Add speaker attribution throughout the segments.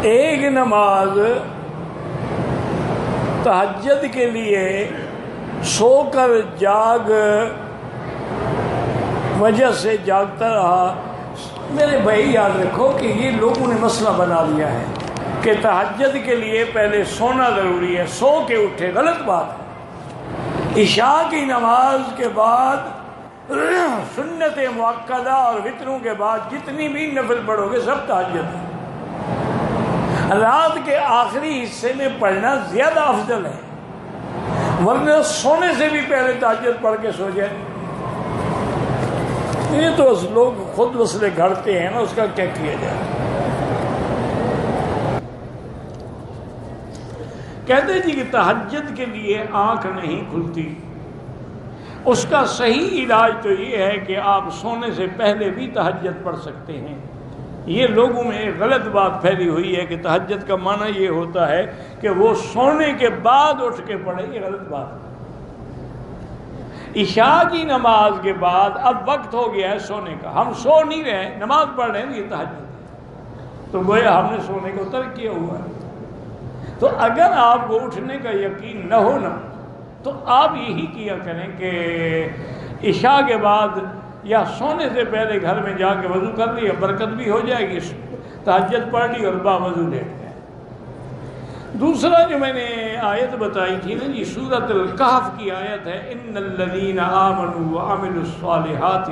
Speaker 1: ایک نماز تہجد کے لیے سو کر جاگ وجہ سے جاگتا رہا. میرے بھائی یاد رکھو کہ یہ لوگوں نے مسئلہ بنا لیا ہے کہ تہجد کے لیے پہلے سونا ضروری ہے، سو کے اٹھے. غلط بات ہے. عشاء کی نماز کے بعد سنت مؤکدہ اور وتروں کے بعد جتنی بھی نفل پڑھو گے سب تہجد ہے. رات کے آخری حصے میں پڑھنا زیادہ افضل ہے، ورنہ سونے سے بھی پہلے تہجد پڑھ کے سو جائے. یہ تو لوگ خود مسئلے گھڑتے ہیں نا، اس کا کیا کیا جائے. کہتے جی کہ تہجد کے لیے آنکھ نہیں کھلتی، اس کا صحیح علاج تو یہ ہے کہ آپ سونے سے پہلے بھی تہجد پڑھ سکتے ہیں. یہ لوگوں میں ایک غلط بات پھیلی ہوئی ہے کہ تہجد کا معنی یہ ہوتا ہے کہ وہ سونے کے بعد اٹھ کے پڑھے. یہ غلط بات ہے. عشاء کی نماز کے بعد اب وقت ہو گیا ہے سونے کا، ہم سو نہیں رہے، نماز پڑھ رہے ہیں، یہ تہجد ہے. تو گویا ہم نے سونے کو ترک کیا ہوا ہے. تو اگر آپ کو اٹھنے کا یقین نہ ہو نا، تو آپ یہی کیا کریں کہ عشاء کے بعد یا سونے سے پہلے گھر میں جا کے وضو کر لیا، برکت بھی ہو جائے گی، تہجد پڑھ لی اور باوضو لیٹ گئے. دوسرا جو میں نے آیت بتائی تھی نا جی، سورۃ الکہف کی آیت ہے، ان الذین آمنوا وعملوا الصالحات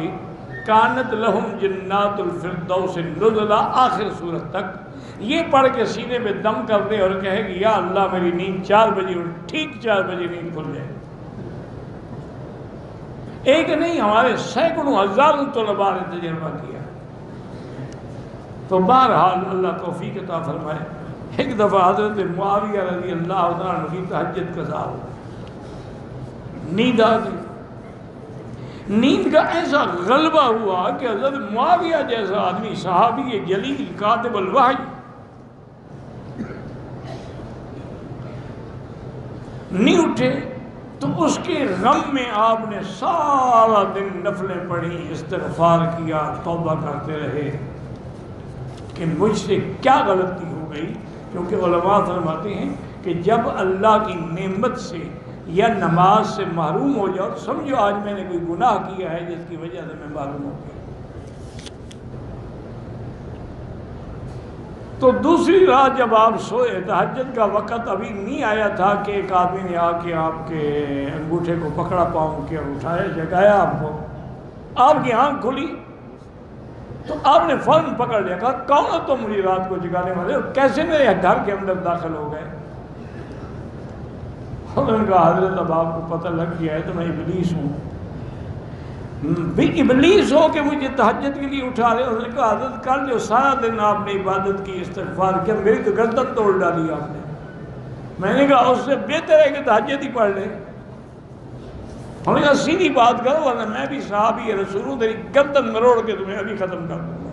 Speaker 1: کانت لہم جنات الفردوس نزلا، آخر سورت تک. یہ پڑھ کے سینے پہ دم کر دے اور کہے کہ یا اللہ میری نیند 4 بجے ٹھیک 4 بجے نیند کھل جائے. ایک نہیں، ہمارے سینکڑوں ہزاروں طلباء نے تجربہ کیا. تو بہرحال اللہ توفیق عطا فرمائے. ایک دفعہ حضرت معاویہ رضی اللہ عنہ کی تہجد قضا ہو، نیند آ گئی. نیند کا ایسا غلبہ ہوا کہ حضرت معاویہ جیسا آدمی، صحابی جلیل کاتب الوحی، نہیں اٹھے. تو اس کے غم میں آپ نے سارا دن نفلیں پڑھی، استغفار کیا، توبہ کرتے رہے کہ مجھ سے کیا غلطی ہو گئی. کیونکہ علماء فرماتے ہیں کہ جب اللہ کی نعمت سے یا نماز سے محروم ہو جاؤ، سمجھو آج میں نے کوئی گناہ کیا ہے جس کی وجہ سے میں محروم ہو گیا. تو دوسری رات جب آپ سوئے، تہجد کا وقت ابھی نہیں آیا تھا کہ ایک آدمی نے آ کے آپ کے انگوٹھے کو پکڑا پاؤں کے اٹھایا، جگایا آپ کو. آپ کی آنکھ کھلی تو آپ نے فوراً پکڑ لیا، کہا کون ہو تم مجھے رات کو جگانے والے، اور کیسے میرے گھر کے اندر داخل ہو گئے. انہوں نے کہا حضرت اب آپ کو پتہ لگ گیا ہے تو میں ابلیس ہوں. بھی ابلیس ہو کہ مجھے تہجد کے لیے اٹھا رہے. انہوں نے کہا حضرت کل جو سارا دن آپ نے عبادت کی، استغفار کیا، میری تو گردن توڑ ڈالی آپ نے. میں نے کہا اس سے بہتر ہے کہ تہجد ہی پڑھ لیں. انہوں نے کہا سیدھی بات کرو ورنہ میں بھی صحابی رسول ہوں، تیری گردن مروڑ کے تمہیں ابھی ختم کر دوں گا.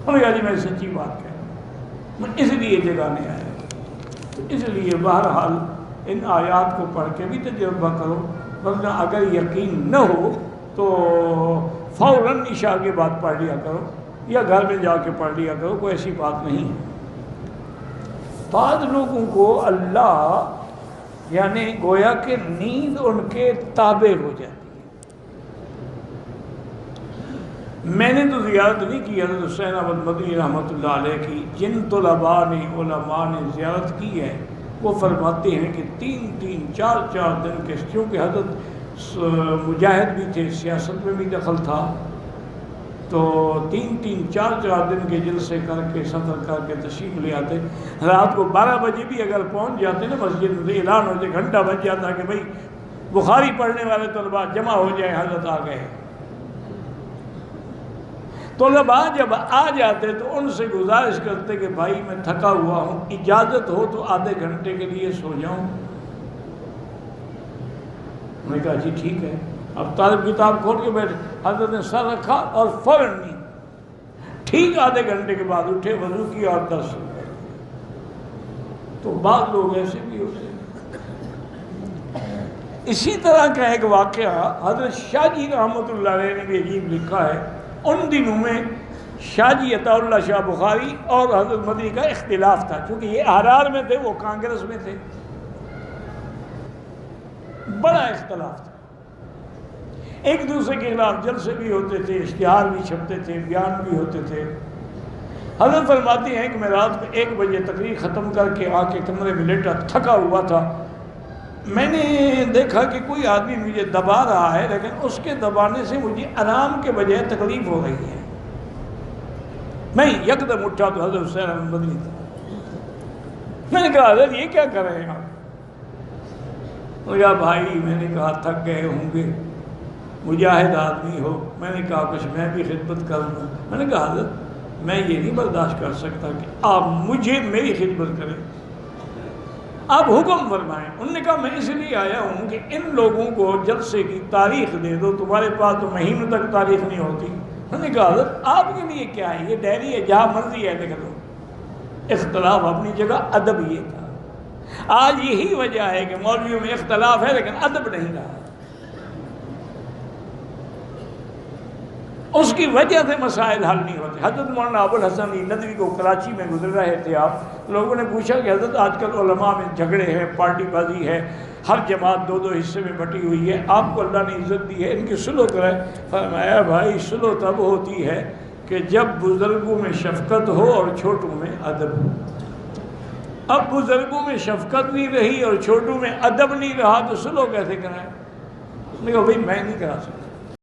Speaker 1: انہوں نے کہا جی میں سچی بات کہہ رہا ہوں، میں اس لیے جگانے آیا. تو اس لیے بہرحال ان آیات کو پڑھ کے بھی تجربہ کرو، ورنہ اگر یقین نہ ہو تو فوراً عشاء کے بعد پڑھ لیا کرو یا گھر میں جا کے پڑھ لیا کرو، کوئی ایسی بات نہیں ہے. بعض لوگوں کو اللہ یعنی گویا کہ نیند ان کے تابع ہو جاتی ہے. میں نے تو زیارت نہیں کی حضرت حسین احمد مدنی رحمۃ اللہ علیہ کی. جن طلباء نے علماء نے زیارت کی ہے وہ فرماتے ہیں کہ 3-3 4-4 دن کے، کیونکہ حضرت مجاہد بھی تھے، سیاست میں بھی دخل تھا، تو 3-3 4-4 دن کے جلسے کر کے سفر کر کے تشریف لے آتے. رات کو 12 بجے بھی اگر پہنچ جاتے نا مسجد میں، اعلان ہو جائے، گھنٹہ بج جاتا کہ بھائی بخاری پڑھنے والے طلباء جمع ہو جائیں، حضرت آ گئے. طلباء جب آ جاتے تو ان سے گزارش کرتے کہ بھائی میں تھکا ہوا ہوں، اجازت ہو تو آدھے گھنٹے کے لیے سو جاؤں. میں نے کہا جی ٹھیک ہے. اب طالب کتاب کھول کے بیٹھے، حضرت نے سر رکھا اور فوراً نہیں، ٹھیک آدھے گھنٹے کے بعد اٹھے، وضو کیا اور درس شروع کر دیا. تو بعض لوگ ایسے بھی ہوتے ہیں. اسی طرح کا ایک واقعہ حضرت شاہ جی رحمۃ اللہ علیہ نے بھی عجیب لکھا ہے. ان دنوں میں شاہ جی عطا اللہ شاہ بخاری اور حضرت مدنی کا اختلاف تھا، چونکہ یہ احرار میں تھے، وہ کانگریس میں تھے، بڑا اختلاف تھا، ایک دوسرے کے خلاف جلسے بھی ہوتے تھے، اشتہار بھی چھپتے تھے، بیان بھی ہوتے تھے۔ حضرت فرماتے ہیں کہ میں رات میں 1 بجے تقریر ختم کر کے آ کے کمرے میں لیٹا، تھکا ہوا تھا، میں نے دیکھا کہ کوئی آدمی مجھے دبا رہا ہے، لیکن اس کے دبانے سے مجھے آرام کے بجائے تکلیف ہو رہی ہے۔ میں یکدم اٹھا تو حضرت حسین احمد مدنی تھا، میں نے کہا حضرت یہ کیا کر رہے ہیں آپ؟ کہا بھائی، میں نے کہا تھک گئے ہوں گے، مجاہد آدمی ہو، میں نے کہا کچھ میں بھی خدمت کر لوں۔ میں نے کہا حضرت میں یہ نہیں برداشت کر سکتا کہ آپ مجھے میری خدمت کریں، آپ حکم فرمائیں۔ انہوں نے کہا میں اس لیے آیا ہوں کہ ان لوگوں کو جلسے کی تاریخ دے دو، تمہارے پاس تو مہینوں تک تاریخ نہیں ہوتی۔ انہوں نے کہا حضرت آپ کے لیے کیا ہے، یہ ڈائری ہے، جہاں مرضی ہے لکھ دو۔ اختلاف اپنی جگہ، ادب یہ تھا۔ آج یہی وجہ ہے کہ مولویوں میں اختلاف ہے لیکن ادب نہیں رہا، اس کی وجہ سے مسائل حل نہیں ہوتے۔ حضرت مولانا ابو الحسن ندوی کو کراچی میں گزر رہے تھے آپ، لوگوں نے پوچھا کہ حضرت آج کل علماء میں جھگڑے ہیں، پارٹی بازی ہے، ہر جماعت 2 حصے میں بٹی ہوئی ہے، آپ کو اللہ نے عزت دی ہے، ان کی صلح کریں۔ فرمایا بھائی صلح تب ہوتی ہے کہ جب بزرگوں میں شفقت ہو اور چھوٹوں میں ادب ہو۔ اب بزرگوں میں شفقت نہیں رہی اور چھوٹوں میں ادب نہیں رہا تو صلح کیسے کرائیں؟ میں نے کہا بھائی میں نہیں کرا سکتا۔